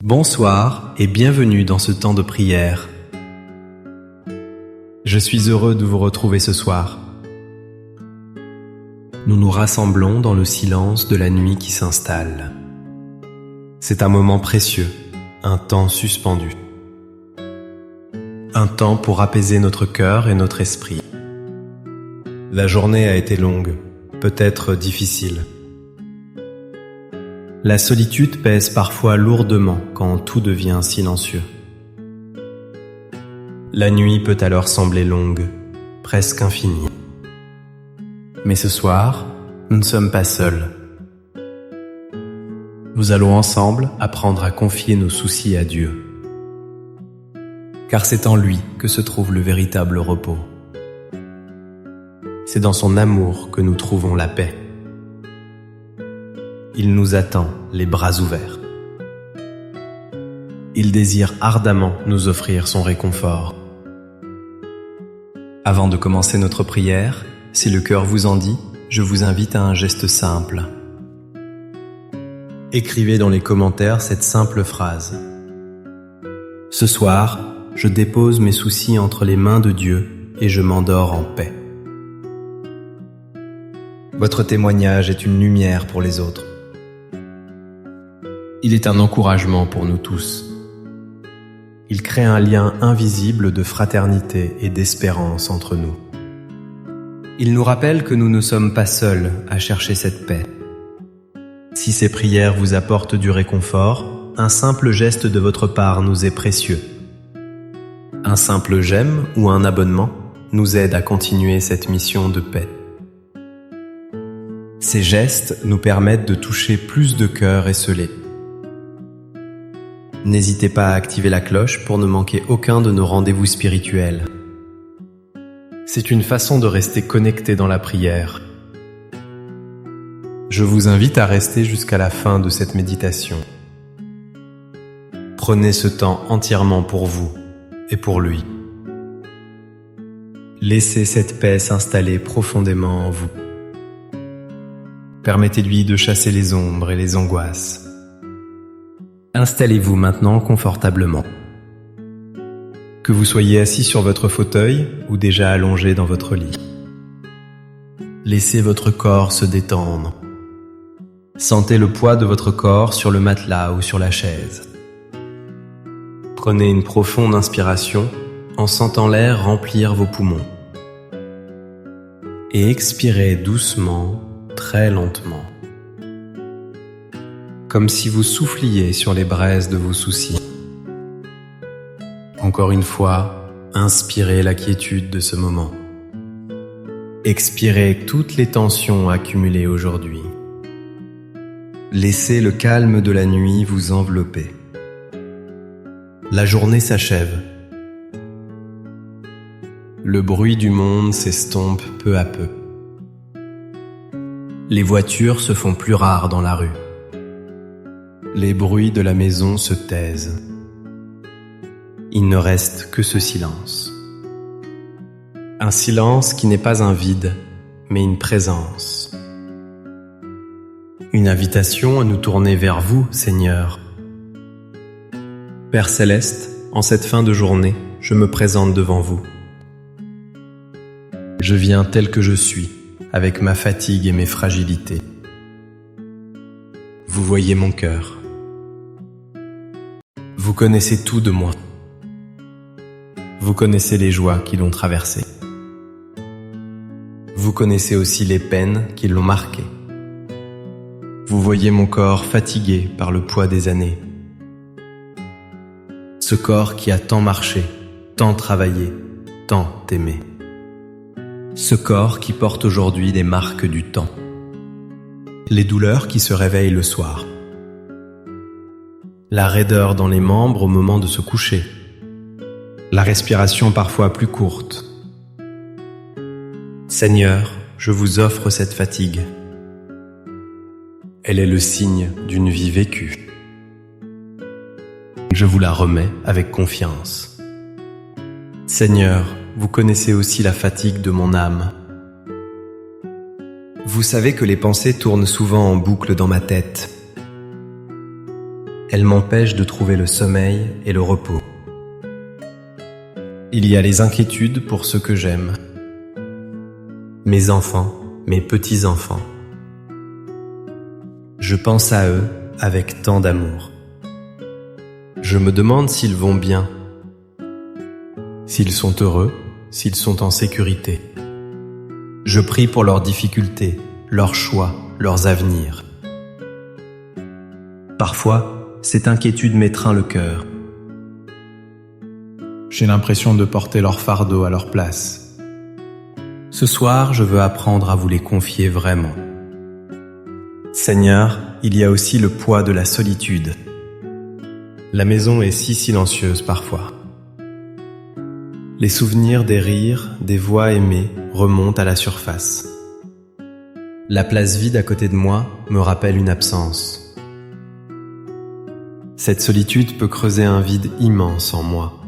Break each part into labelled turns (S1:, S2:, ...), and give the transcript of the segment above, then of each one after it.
S1: Bonsoir et bienvenue dans ce temps de prière. Je suis heureux de vous retrouver ce soir. Nous nous rassemblons dans le silence de la nuit qui s'installe. C'est un moment précieux, un temps suspendu. Un temps pour apaiser notre cœur et notre esprit. La journée a été longue, peut-être difficile. La solitude pèse parfois lourdement quand tout devient silencieux. La nuit peut alors sembler longue, presque infinie. Mais ce soir, nous ne sommes pas seuls. Nous allons ensemble apprendre à confier nos soucis à Dieu. Car c'est en lui que se trouve le véritable repos. C'est dans son amour que nous trouvons la paix. Il nous attend, les bras ouverts. Il désire ardemment nous offrir son réconfort. Avant de commencer notre prière, si le cœur vous en dit, je vous invite à un geste simple. Écrivez dans les commentaires cette simple phrase. Ce soir, je dépose mes soucis entre les mains de Dieu et je m'endors en paix. Votre témoignage est une lumière pour les autres. Il est un encouragement pour nous tous. Il crée un lien invisible de fraternité et d'espérance entre nous. Il nous rappelle que nous ne sommes pas seuls à chercher cette paix. Si ces prières vous apportent du réconfort, un simple geste de votre part nous est précieux. Un simple j'aime ou un abonnement nous aide à continuer cette mission de paix. Ces gestes nous permettent de toucher plus de cœurs esseulés. N'hésitez pas à activer la cloche pour ne manquer aucun de nos rendez-vous spirituels. C'est une façon de rester connecté dans la prière. Je vous invite à rester jusqu'à la fin de cette méditation. Prenez ce temps entièrement pour vous et pour lui. Laissez cette paix s'installer profondément en vous. Permettez-lui de chasser les ombres et les angoisses. Installez-vous maintenant confortablement. Que vous soyez assis sur votre fauteuil ou déjà allongé dans votre lit. Laissez votre corps se détendre. Sentez le poids de votre corps sur le matelas ou sur la chaise. Prenez une profonde inspiration en sentant l'air remplir vos poumons. Et expirez doucement, très lentement. Comme si vous souffliez sur les braises de vos soucis. Encore une fois, inspirez la quiétude de ce moment. Expirez toutes les tensions accumulées aujourd'hui. Laissez le calme de la nuit vous envelopper. La journée s'achève. Le bruit du monde s'estompe peu à peu. Les voitures se font plus rares dans la rue. Les bruits de la maison se taisent. Il ne reste que ce silence. Un silence qui n'est pas un vide, mais une présence. Une invitation à nous tourner vers vous, Seigneur. Père Céleste, en cette fin de journée, je me présente devant vous. Je viens tel que je suis, avec ma fatigue et mes fragilités. Vous voyez mon cœur. Vous connaissez tout de moi. Vous connaissez les joies qui l'ont traversé. Vous connaissez aussi les peines qui l'ont marqué. Vous voyez mon corps fatigué par le poids des années. Ce corps qui a tant marché, tant travaillé, tant aimé. Ce corps qui porte aujourd'hui les marques du temps. Les douleurs qui se réveillent le soir. La raideur dans les membres au moment de se coucher. La respiration parfois plus courte. Seigneur, je vous offre cette fatigue. Elle est le signe d'une vie vécue. Je vous la remets avec confiance. Seigneur, vous connaissez aussi la fatigue de mon âme. Vous savez que les pensées tournent souvent en boucle dans ma tête. Elles m'empêchent de trouver le sommeil et le repos. Il y a les inquiétudes pour ceux que j'aime. Mes enfants, mes petits-enfants. Je pense à eux avec tant d'amour. Je me demande s'ils vont bien, s'ils sont heureux, s'ils sont en sécurité. Je prie pour leurs difficultés, leurs choix, leurs avenirs. Parfois, cette inquiétude m'étreint le cœur. J'ai l'impression de porter leur fardeau à leur place. Ce soir, je veux apprendre à vous les confier vraiment. Seigneur, il y a aussi le poids de la solitude. La maison est si silencieuse parfois. Les souvenirs des rires, des voix aimées remontent à la surface. La place vide à côté de moi me rappelle une absence. Cette solitude peut creuser un vide immense en moi.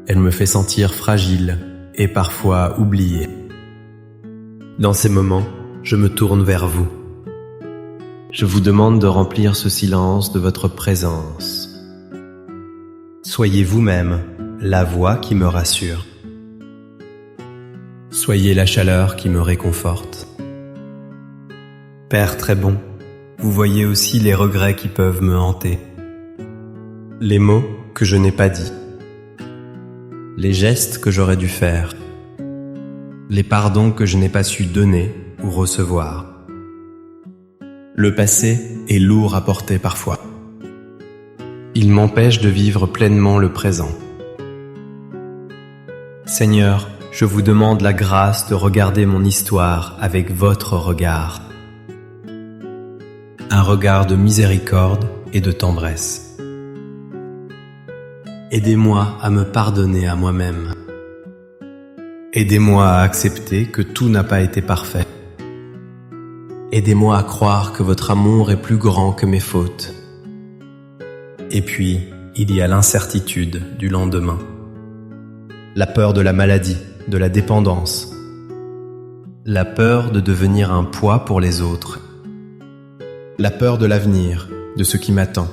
S1: Elle me fait sentir fragile et parfois oublié. Dans ces moments, je me tourne vers vous. Je vous demande de remplir ce silence de votre présence. Soyez vous-même la voix qui me rassure. Soyez la chaleur qui me réconforte. Père très bon, vous voyez aussi les regrets qui peuvent me hanter. Les mots que je n'ai pas dits. Les gestes que j'aurais dû faire. Les pardons que je n'ai pas su donner ou recevoir. Le passé est lourd à porter parfois. Il m'empêche de vivre pleinement le présent. Seigneur, je vous demande la grâce de regarder mon histoire avec votre regard. Un regard de miséricorde et de tendresse. Aidez-moi à me pardonner à moi-même. Aidez-moi à accepter que tout n'a pas été parfait. Aidez-moi à croire que votre amour est plus grand que mes fautes. Et puis, il y a l'incertitude du lendemain. La peur de la maladie, de la dépendance. La peur de devenir un poids pour les autres. La peur de l'avenir, de ce qui m'attend.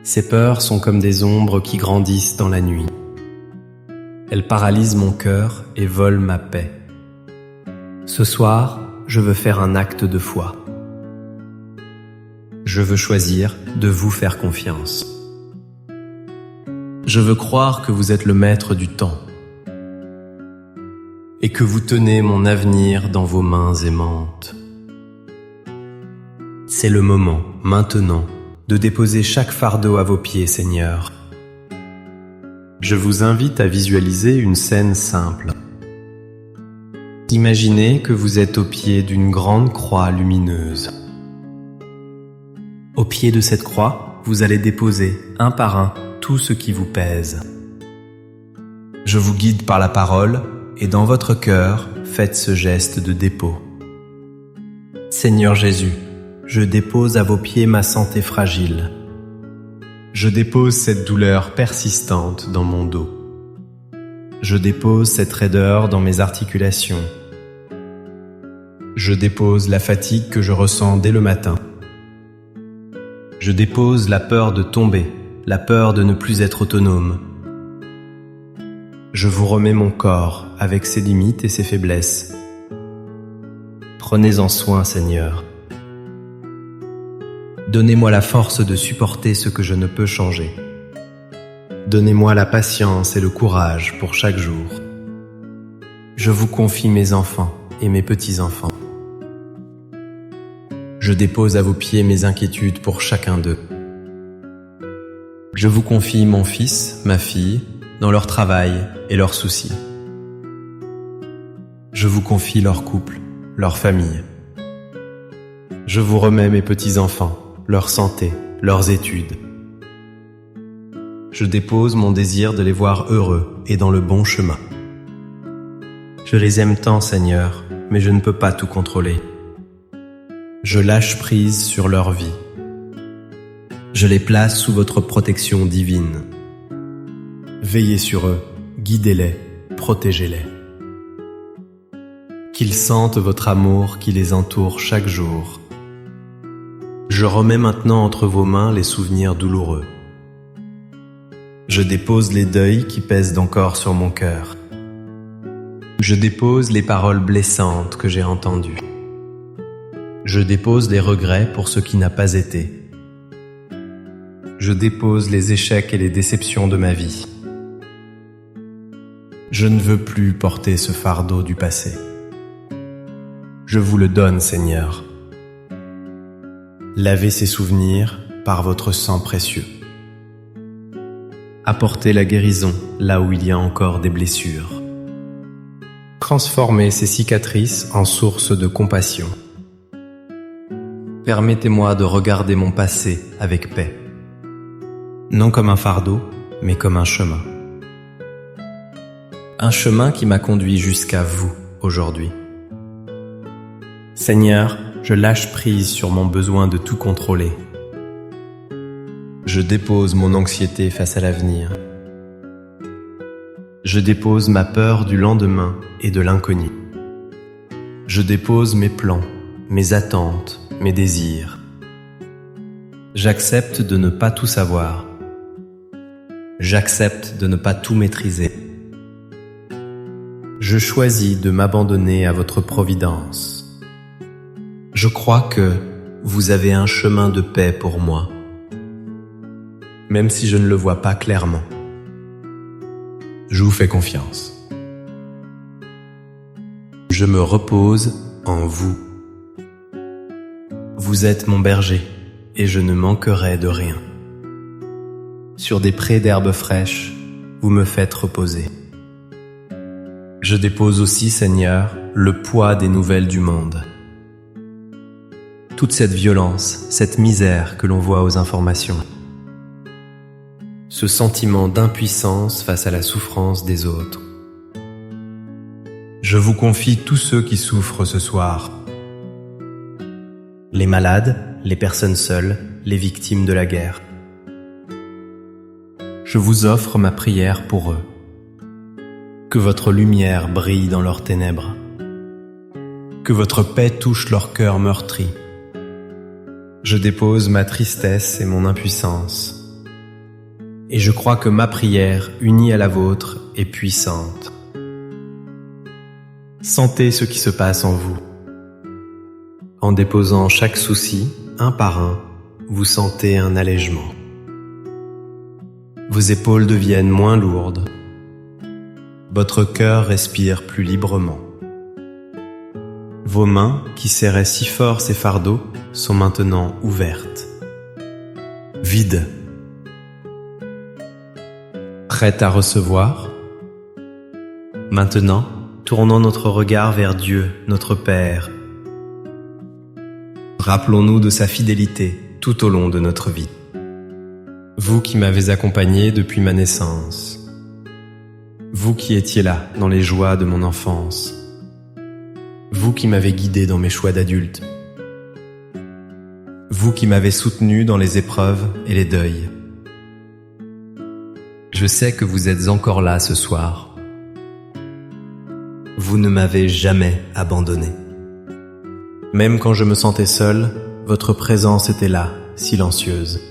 S1: Ces peurs sont comme des ombres qui grandissent dans la nuit. Elles paralysent mon cœur et volent ma paix. Ce soir, je veux faire un acte de foi. Je veux choisir de vous faire confiance. Je veux croire que vous êtes le maître du temps et que vous tenez mon avenir dans vos mains aimantes. C'est le moment, maintenant, de déposer chaque fardeau à vos pieds, Seigneur. Je vous invite à visualiser une scène simple. Imaginez que vous êtes au pied d'une grande croix lumineuse. Au pied de cette croix, vous allez déposer, un par un, tout ce qui vous pèse. Je vous guide par la parole et dans votre cœur, faites ce geste de dépôt. Seigneur Jésus, je dépose à vos pieds ma santé fragile. Je dépose cette douleur persistante dans mon dos. Je dépose cette raideur dans mes articulations. Je dépose la fatigue que je ressens dès le matin. Je dépose la peur de tomber, la peur de ne plus être autonome. Je vous remets mon corps avec ses limites et ses faiblesses. Prenez-en soin, Seigneur. Donnez-moi la force de supporter ce que je ne peux changer. Donnez-moi la patience et le courage pour chaque jour. Je vous confie mes enfants et mes petits-enfants. Je dépose à vos pieds mes inquiétudes pour chacun d'eux. Je vous confie mon fils, ma fille, dans leur travail et leurs soucis. Je vous confie leur couple, leur famille. Je vous remets mes petits-enfants, leur santé, leurs études. Je dépose mon désir de les voir heureux et dans le bon chemin. Je les aime tant, Seigneur, mais je ne peux pas tout contrôler. Je lâche prise sur leur vie. Je les place sous votre protection divine. Veillez sur eux, guidez-les, protégez-les. Qu'ils sentent votre amour qui les entoure chaque jour. Je remets maintenant entre vos mains les souvenirs douloureux. Je dépose les deuils qui pèsent encore sur mon cœur. Je dépose les paroles blessantes que j'ai entendues. Je dépose les regrets pour ce qui n'a pas été. Je dépose les échecs et les déceptions de ma vie. Je ne veux plus porter ce fardeau du passé. Je vous le donne, Seigneur. Lavez ces souvenirs par votre sang précieux. Apportez la guérison là où il y a encore des blessures. Transformez ces cicatrices en source de compassion. Permettez-moi de regarder mon passé avec paix. Non comme un fardeau, mais comme un chemin. Un chemin qui m'a conduit jusqu'à vous aujourd'hui. Seigneur, je lâche prise sur mon besoin de tout contrôler. Je dépose mon anxiété face à l'avenir. Je dépose ma peur du lendemain et de l'inconnu. Je dépose mes plans, mes attentes, mes désirs. J'accepte de ne pas tout savoir. J'accepte de ne pas tout maîtriser. Je choisis de m'abandonner à votre providence. Je crois que vous avez un chemin de paix pour moi, même si je ne le vois pas clairement. Je vous fais confiance. Je me repose en vous. Vous êtes mon berger, et je ne manquerai de rien. Sur des prés d'herbes fraîches, vous me faites reposer. Je dépose aussi, Seigneur, le poids des nouvelles du monde. Toute cette violence, cette misère que l'on voit aux informations. Ce sentiment d'impuissance face à la souffrance des autres. Je vous confie tous ceux qui souffrent ce soir. Les malades, les personnes seules, les victimes de la guerre. Je vous offre ma prière pour eux. Que votre lumière brille dans leurs ténèbres. Que votre paix touche leur cœur meurtri. Je dépose ma tristesse et mon impuissance. Et je crois que ma prière, unie à la vôtre, est puissante. Sentez ce qui se passe en vous. En déposant chaque souci, un par un, vous sentez un allègement. Vos épaules deviennent moins lourdes. Votre cœur respire plus librement. Vos mains, qui serraient si fort ces fardeaux, sont maintenant ouvertes. Vides. Prêtes à recevoir? Maintenant, tournons notre regard vers Dieu, notre Père. Rappelons-nous de sa fidélité tout au long de notre vie. Vous qui m'avez accompagné depuis ma naissance. Vous qui étiez là dans les joies de mon enfance. Vous qui m'avez guidé dans mes choix d'adulte. Vous qui m'avez soutenu dans les épreuves et les deuils. Je sais que vous êtes encore là ce soir. Vous ne m'avez jamais abandonné. Même quand je me sentais seul, votre présence était là, silencieuse.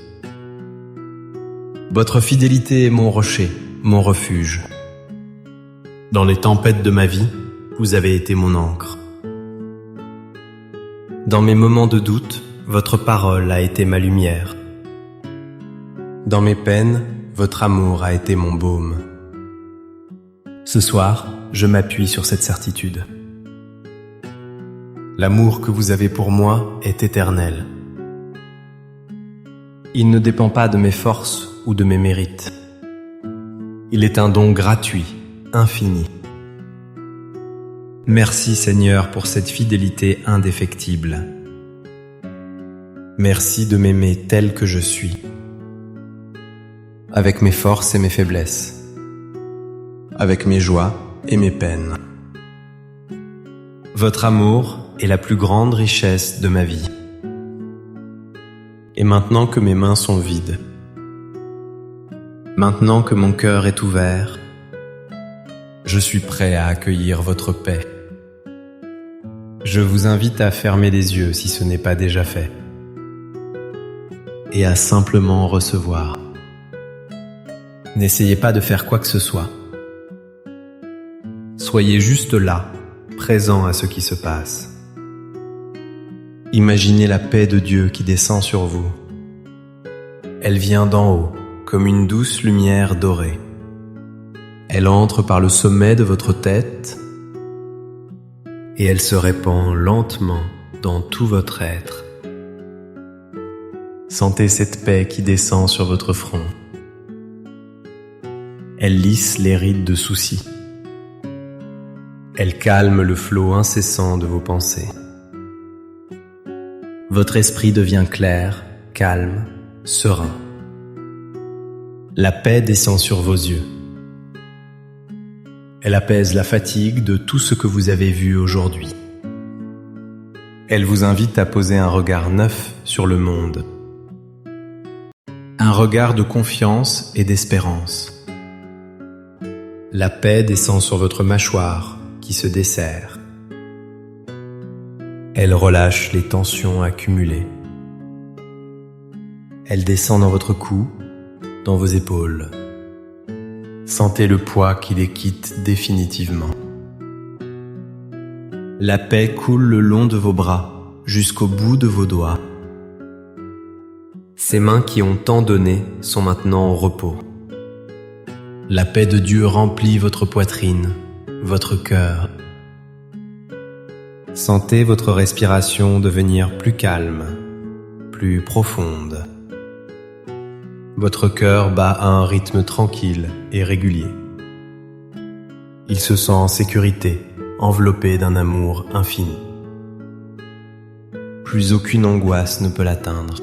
S1: Votre fidélité est mon rocher, mon refuge. Dans les tempêtes de ma vie, vous avez été mon ancre. Dans mes moments de doute, votre parole a été ma lumière. Dans mes peines, votre amour a été mon baume. Ce soir, je m'appuie sur cette certitude. L'amour que vous avez pour moi est éternel. Il ne dépend pas de mes forces ou de mes mérites. Il est un don gratuit, infini. Merci Seigneur pour cette fidélité indéfectible. Merci de m'aimer tel que je suis, avec mes forces et mes faiblesses, avec mes joies et mes peines. Votre amour est la plus grande richesse de ma vie. Et maintenant que mes mains sont vides, maintenant que mon cœur est ouvert, je suis prêt à accueillir votre paix. Je vous invite à fermer les yeux si ce n'est pas déjà fait. et à simplement recevoir. N'essayez pas de faire quoi que ce soit. Soyez juste là, présent à ce qui se passe. Imaginez la paix de Dieu qui descend sur vous. Elle vient d'en haut, comme une douce lumière dorée. Elle entre par le sommet de votre tête et elle se répand lentement dans tout votre être. Sentez cette paix qui descend sur votre front. Elle lisse les rides de soucis. Elle calme le flot incessant de vos pensées. Votre esprit devient clair, calme, serein. La paix descend sur vos yeux. Elle apaise la fatigue de tout ce que vous avez vu aujourd'hui. Elle vous invite à poser un regard neuf sur le monde. Un regard de confiance et d'espérance. La paix descend sur votre mâchoire qui se desserre. Elle relâche les tensions accumulées. Elle descend dans votre cou, dans vos épaules. Sentez le poids qui les quitte définitivement. La paix coule le long de vos bras, jusqu'au bout de vos doigts. Ces mains qui ont tant donné sont maintenant au repos. La paix de Dieu remplit votre poitrine, votre cœur. Sentez votre respiration devenir plus calme, plus profonde. Votre cœur bat à un rythme tranquille et régulier. Il se sent en sécurité, enveloppé d'un amour infini. Plus aucune angoisse ne peut l'atteindre.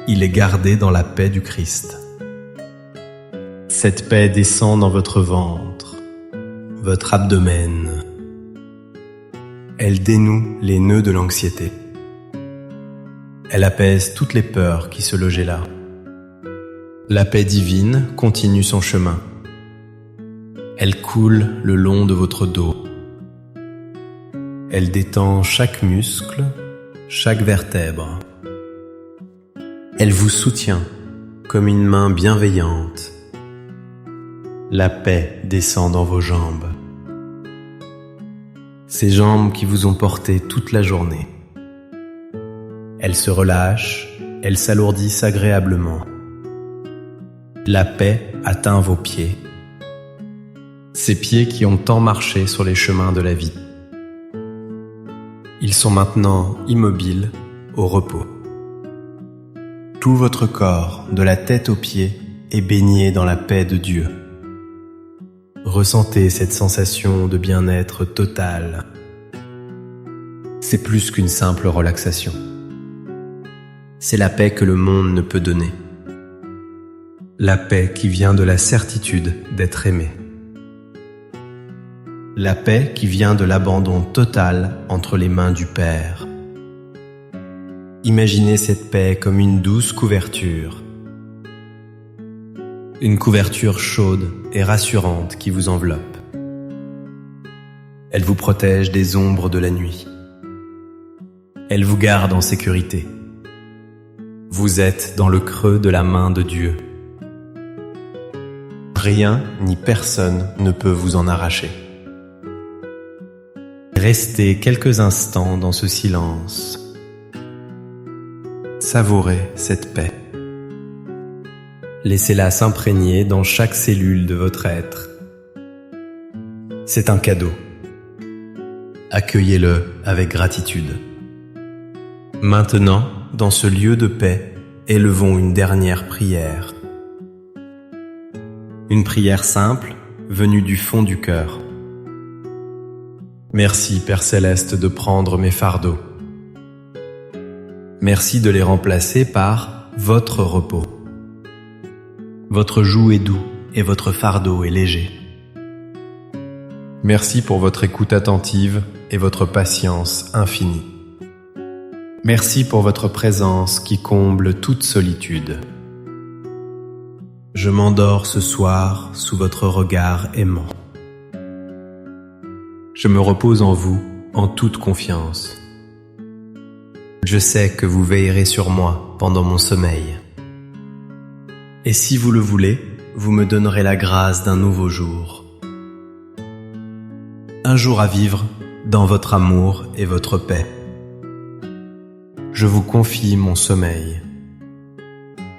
S1: Il est gardé dans la paix du Christ. Cette paix descend dans votre ventre, votre abdomen. Elle dénoue les nœuds de l'anxiété. Elle apaise toutes les peurs qui se logeaient là. La paix divine continue son chemin. Elle coule le long de votre dos. Elle détend chaque muscle, chaque vertèbre. Elle vous soutient comme une main bienveillante. La paix descend dans vos jambes. Ces jambes qui vous ont porté toute la journée. Elles se relâchent, elles s'alourdissent agréablement. La paix atteint vos pieds. Ces pieds qui ont tant marché sur les chemins de la vie. Ils sont maintenant immobiles, au repos. Tout votre corps, de la tête aux pieds, est baigné dans la paix de Dieu. Ressentez cette sensation de bien-être total. C'est plus qu'une simple relaxation. C'est la paix que le monde ne peut donner. La paix qui vient de la certitude d'être aimé. La paix qui vient de l'abandon total entre les mains du Père. Imaginez cette paix comme une douce couverture. Une couverture chaude et rassurante qui vous enveloppe. Elle vous protège des ombres de la nuit. Elle vous garde en sécurité. Vous êtes dans le creux de la main de Dieu. Rien ni personne ne peut vous en arracher. Restez quelques instants dans ce silence. Savourez cette paix. Laissez-la s'imprégner dans chaque cellule de votre être. C'est un cadeau. Accueillez-le avec gratitude. Maintenant, dans ce lieu de paix, élevons une dernière prière. Une prière simple, venue du fond du cœur. Merci, Père Céleste, de prendre mes fardeaux. Merci de les remplacer par votre repos. Votre joug est doux et votre fardeau est léger. Merci pour votre écoute attentive et votre patience infinie. Merci pour votre présence qui comble toute solitude. Je m'endors ce soir sous votre regard aimant. Je me repose en vous en toute confiance. Je sais que vous veillerez sur moi pendant mon sommeil. Et si vous le voulez, vous me donnerez la grâce d'un nouveau jour. Un jour à vivre dans votre amour et votre paix. Je vous confie mon sommeil.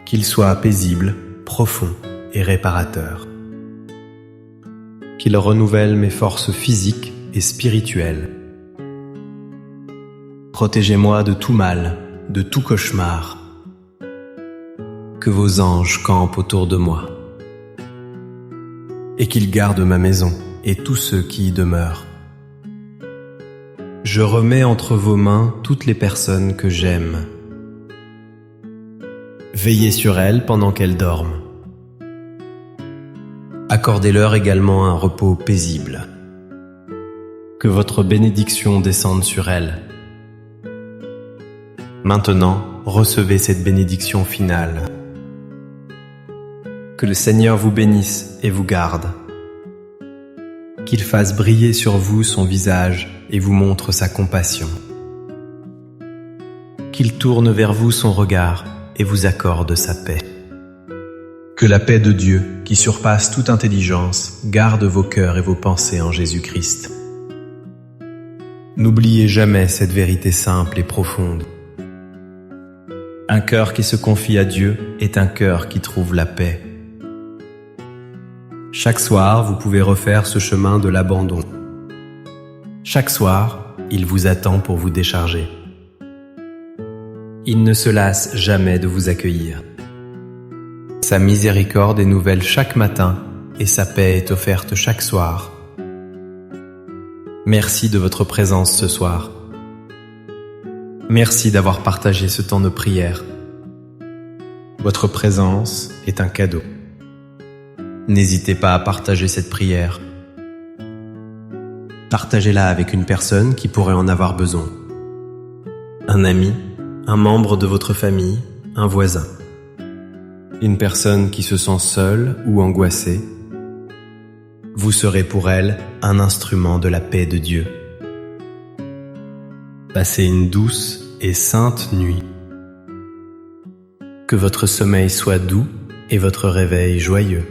S1: Qu'il soit paisible, profond et réparateur. Qu'il renouvelle mes forces physiques et spirituelles. Protégez-moi de tout mal, de tout cauchemar. Que vos anges campent autour de moi. Et qu'ils gardent ma maison et tous ceux qui y demeurent. Je remets entre vos mains toutes les personnes que j'aime. Veillez sur elles pendant qu'elles dorment. Accordez-leur également un repos paisible. Que votre bénédiction descende sur elles. Maintenant, recevez cette bénédiction finale. Que le Seigneur vous bénisse et vous garde. Qu'il fasse briller sur vous son visage et vous montre sa compassion. Qu'il tourne vers vous son regard et vous accorde sa paix. Que la paix de Dieu, qui surpasse toute intelligence, garde vos cœurs et vos pensées en Jésus-Christ. N'oubliez jamais cette vérité simple et profonde. Un cœur qui se confie à Dieu est un cœur qui trouve la paix. Chaque soir, vous pouvez refaire ce chemin de l'abandon. Chaque soir, il vous attend pour vous décharger. Il ne se lasse jamais de vous accueillir. Sa miséricorde est nouvelle chaque matin et sa paix est offerte chaque soir. Merci de votre présence ce soir. Merci d'avoir partagé ce temps de prière. Votre présence est un cadeau. N'hésitez pas à partager cette prière. Partagez-la avec une personne qui pourrait en avoir besoin. Un ami, un membre de votre famille, un voisin. Une personne qui se sent seule ou angoissée. Vous serez pour elle un instrument de la paix de Dieu. Passez une douce et sainte nuit. Que votre sommeil soit doux et votre réveil joyeux.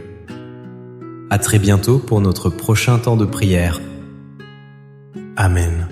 S1: À très bientôt pour notre prochain temps de prière. Amen.